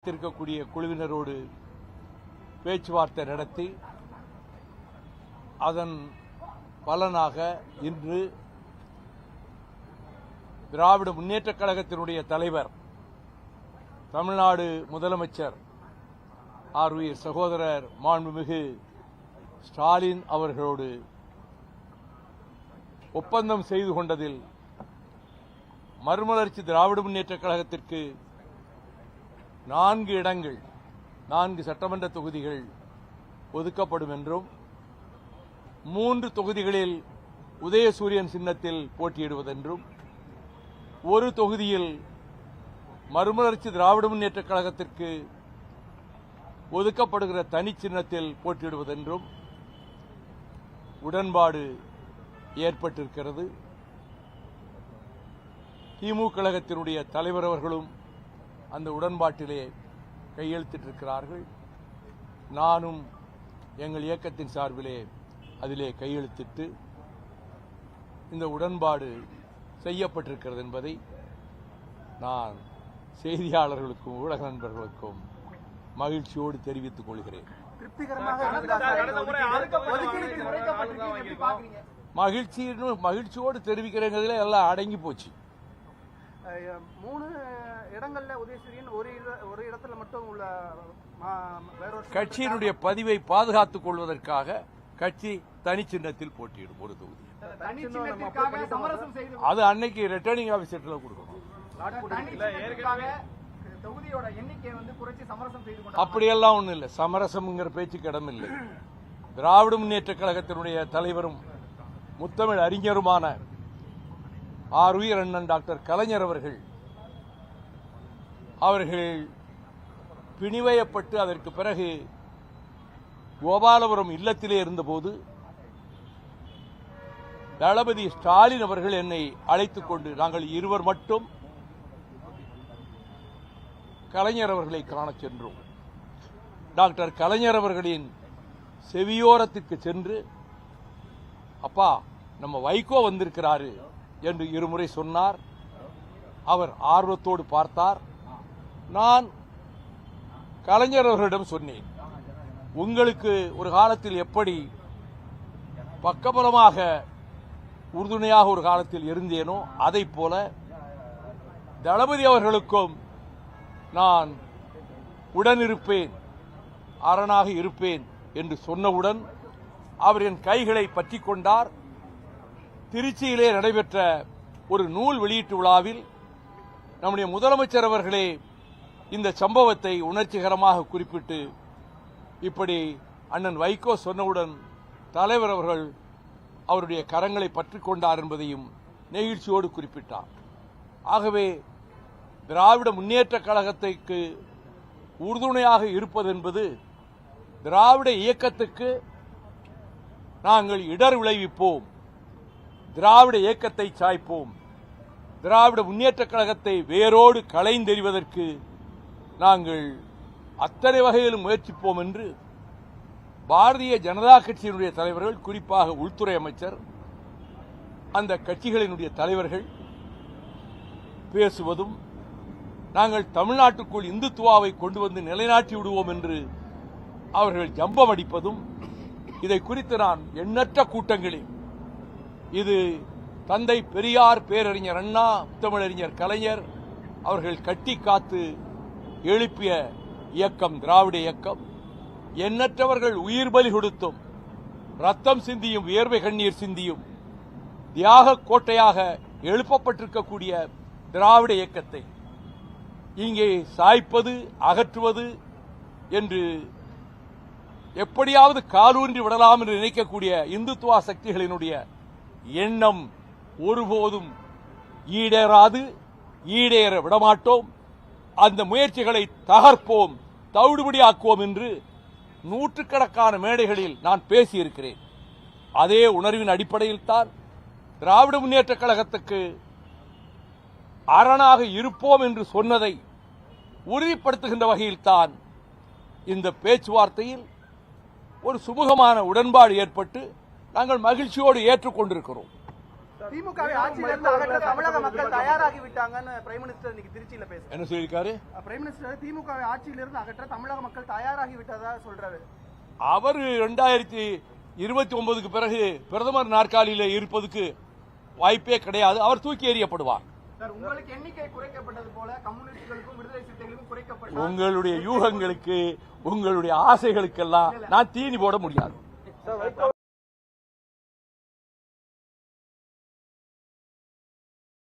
இருக்கக்கூடிய குழுவினரோடு பேச்சுவார்த்தை நடத்தி அதன் பலனாக இன்று திராவிட முன்னேற்றக் கழகத்தினுடைய தலைவர் தமிழ்நாடு முதலமைச்சர் ஆர்வீர் சகோதரர் மாண்புமிகு ஸ்டாலின் அவர்களோடு ஒப்பந்தம் செய்து கொண்டதில் மறுமலர்ச்சி திராவிட முன்னேற்றக் கழகத்திற்கு 4 இடங்கள் 4 சட்டமன்ற தொகுதிகள் ஒதுக்கப்படும் என்றும் 3 தொகுதிகளில் உதயசூரியன் சின்னத்தில் போட்டியிடுவதென்றும் ஒரு தொகுதியில் மறுமலர்ச்சி திராவிட முன்னேற்றக் கழகத்திற்கு ஒதுக்கப்படுகிற தனி சின்னத்தில் போட்டியிடுவதென்றும் உடன்பாடு ஏற்பட்டிருக்கிறது. திமுக கழகத்தினுடைய தலைவர் அவர்களும் அந்த உடன்பாட்டிலே கையெழுத்திட்டிருக்கிறார்கள். நானும் எங்கள் இயக்கத்தின் சார்பிலே அதிலே கையெழுத்திட்டு இந்த உடன்பாடு செய்யப்பட்டிருக்கிறது என்பதை நான் செய்தியாளர்களுக்கும் ஊடக நண்பர்களுக்கும் மகிழ்ச்சியோடு தெரிவித்துக் கொள்கிறேன். மகிழ்ச்சியோடு தெரிவிக்கிறேங்கிறதுல எல்லாம் அடங்கி போச்சு. 3 இடங்கள்ல உதயசூரியன் ஒரு இடத்துல மட்டும் உள்ள கட்சியினுடைய பதிவை பாதுகாத்துக் கொள்வதற்காக கட்சி தனி சின்னத்தில் போட்டியிடும் ஒரு தொகுதி. அது அன்னைக்கு ரிட்டர்னிங் ஆபீசர்ல கொடுக்கணும். அப்படியெல்லாம் ஒண்ணும் இல்லை. சமரசம்ங்கிற பேச்சுக்கு இடம் இல்லை. திராவிட முன்னேற்றக் கழகத்தினுடைய தலைவரும் முத்தமிழ் அறிஞருமான ஆருயிர் அண்ணன் டாக்டர் கலைஞர் அவர்கள் பிணிவயப்பட்டு அதற்கு பிறகு கோபாலபுரம் இல்லத்திலே இருந்தபோது தளபதி ஸ்டாலின் அவர்கள் என்னை அழைத்துக் கொண்டு நாங்கள் இருவர் மட்டும் கலைஞர் அவர்களை காணச் சென்றோம். டாக்டர் கலைஞர் அவர்களின் செவியோரத்திற்கு சென்று, அப்பா நம்ம வைகோ வந்திருக்கிறாரு என்று இருமுறை சொன்னார். அவர் ஆர்வத்தோடு பார்த்தார். நான் கலைஞர் அவர்களிடம் சொன்னேன், உங்களுக்கு ஒரு காலத்தில் எப்படி பக்கபலமாக உறுதுணையாக ஒரு காலத்தில் இருந்தேனோ அதை போல தளபதி அவர்களுக்கும் நான் உடனிருப்பேன், அரணாக இருப்பேன் என்று சொன்னவுடன் அவர் என் கைகளை பற்றிக் கொண்டார். திருச்சியிலே நடைபெற்ற ஒரு நூல் வெளியீட்டு விழாவில் நம்முடைய முதலமைச்சர் அவர்களே இந்த சம்பவத்தை உணர்ச்சிகரமாக குறிப்பிட்டு, இப்படி அண்ணன் வைகோ சொன்னவுடன் தலைவர் அவர்கள் அவருடைய கரங்களை பற்றிக் கொண்டார் என்பதையும் நெகிழ்ச்சியோடு குறிப்பிட்டார். ஆகவே திராவிட முன்னேற்றக் கழகத்திற்கு உறுதுணையாக இருப்பது என்பது திராவிட இயக்கத்துக்கு நாங்கள் இடர் விளைவிப்போம், திராவிட இயக்கத்தை சாய்ப்போம், திராவிட முன்னேற்றக் கழகத்தை வேரோடு களைந்தெறிவதற்கு நாங்கள் அத்தனை வகையிலும் முயற்சிப்போம் என்று பாரதிய ஜனதா கட்சியினுடைய தலைவர்கள், குறிப்பாக உள்துறை அமைச்சர், அந்த கட்சிகளினுடைய தலைவர்கள் பேசுவதும், நாங்கள் தமிழ்நாட்டுக்குள் இந்துத்துவாவை கொண்டு வந்து நிலைநாட்டி விடுவோம் என்று அவர்கள் ஜம்பம் அடிப்பதும், இதை குறித்து நான் எண்ணற்ற கூட்டங்களில், இது தந்தை பெரியார், பேரறிஞர் அண்ணா, முத்தமிழறிஞர் கலைஞர் அவர்கள் கட்டி காத்து எழுப்பிய இயக்கம் திராவிட இயக்கம், எண்ணற்றவர்கள் உயிர் பலி கொடுத்தும் ரத்தம் சிந்தியும் வியர்வை கண்ணீர் சிந்தியும் தியாக கோட்டையாக எழுப்பப்பட்டிருக்கக்கூடிய திராவிட இயக்கத்தை இங்கே சாய்ப்பது, அகற்றுவது என்று எப்படியாவது காலூன்றி விடலாம் என்று நினைக்கக்கூடிய இந்துத்துவா சக்திகளினுடைய எண்ணம் ஒருபோதும் ஈடேறாது, ஈடேற விடமாட்டோம். அந்த முயற்சிகளை தகர்ப்போம், தவிடுபடியாக்குவோம் என்று நூற்றுக்கணக்கான மேடைகளில் நான் பேசியிருக்கிறேன். அதே உணர்வின் அடிப்படையில் தான் திராவிட முன்னேற்றக் கழகத்துக்கு அரணாக இருப்போம் என்று சொன்னதை உறுதிப்படுத்துகின்ற வகையில் தான் இந்த பேச்சுவார்த்தையில் ஒரு சுமூகமான உடன்பாடு ஏற்பட்டு நாங்கள் மகிழ்ச்சியோடு ஏற்றுக்கொண்டிருக்கிறோம். திமுக ஆட்சியிலிருந்து அகற்ற தமிழக மக்கள் தயாராகி விட்டாங்கன்னு பிரைம் மினிஸ்டர் இன்னைக்கு திருச்சியில பேசுறாரு. என்ன சொல்லியிருக்காரு? பிரைம் மினிஸ்டர் திமுக ஆட்சியிலிருந்து அகற்ற தமிழக மக்கள் தயாராகி விட்டதா சொல்றாரு. அவர் 2029க்கு பிறகு பிரதமர் நாற்காலியில இருப்பதுக்கு வாய்ப்பே கிடையாது. அவர் தூக்கி எறியப்படுவார். உங்களுக்கு எண்ணிக்கை குறைக்கப்பட்டது போல கம்யூனிஸ்டுகளுக்கும் விடுதலை சிறுத்தைகளுக்கும் குறைக்கப்பட்ட உங்களுடைய யூகங்களுக்கு, உங்களுடைய ஆசைகளுக்கெல்லாம் நான் தீனி போட முடியாது.